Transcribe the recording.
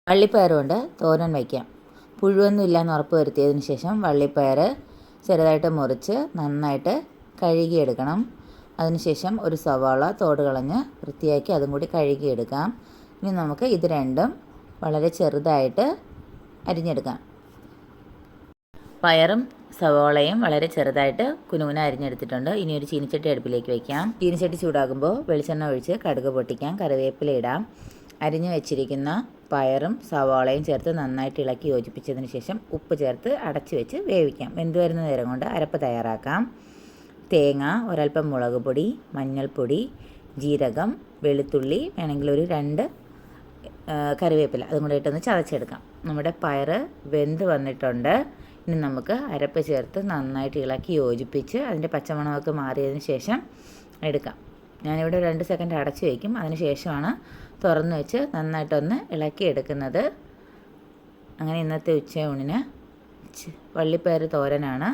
വള്ളിപ്പയർ കൊണ്ട് തോരൻ വയ്ക്കാം. പുഴുവൊന്നും ഇല്ലയെന്ന് ഉറപ്പ് വരുത്തിയതിന് ശേഷം വള്ളിപ്പയർ ചെറുതായിട്ട് മുറിച്ച് നന്നായിട്ട് കഴുകിയെടുക്കണം. അതിനുശേഷം ഒരു സവാള തോട് കളഞ്ഞ് വൃത്തിയാക്കി അതും കൂടി കഴുകിയെടുക്കാം. ഇനി നമുക്ക് ഇത് രണ്ടും വളരെ ചെറുതായിട്ട് അരിഞ്ഞെടുക്കാം. പയറും സവാളയും വളരെ ചെറുതായിട്ട് കുനുകുന അരിഞ്ഞെടുത്തിട്ടുണ്ട്. ഇനി ഒരു ചീനിച്ചട്ടി അടുപ്പിലേക്ക് വയ്ക്കാം. ചീനിച്ചട്ടി ചൂടാകുമ്പോൾ വെളിച്ചെണ്ണ ഒഴിച്ച് കടുക് പൊട്ടിക്കാം, കറിവേപ്പില ഇടാം. അരിഞ്ഞു വെച്ചിരിക്കുന്ന പയറും സവാളയും ചേർത്ത് നന്നായിട്ട് ഇളക്കി യോജിപ്പിച്ചതിന് ശേഷം ഉപ്പ് ചേർത്ത് അടച്ചു വെച്ച് വേവിക്കാം. വെന്ത് വരുന്ന നേരം കൊണ്ട് അരപ്പ് തയ്യാറാക്കാം. തേങ്ങ, ഒരൽപ്പം മുളക് പൊടി, മഞ്ഞൾപ്പൊടി, ജീരകം, വെളുത്തുള്ളി, വേണമെങ്കിൽ ഒരു 2 കറിവേപ്പില അതും കൂടെ ഇട്ടൊന്ന് ചതച്ചെടുക്കാം. നമ്മുടെ പയർ വെന്ത് വന്നിട്ടുണ്ട്. ഇനി നമുക്ക് അരപ്പ് ചേർത്ത് നന്നായിട്ട് ഇളക്കി യോജിപ്പിച്ച് അതിൻ്റെ പച്ചമണമൊക്കെ മാറിയതിന് ശേഷം എടുക്കാം. ഞാനിവിടെ 2 സെക്കൻഡ് അടച്ചു വയ്ക്കും. അതിന് ശേഷമാണ് തുറന്ന് വെച്ച് നന്നായിട്ടൊന്ന് ഇളക്കി എടുക്കുന്നത്. അങ്ങനെ ഇന്നത്തെ ഉച്ചയൂണിന് വള്ളിപ്പയർ തോരനാണ്.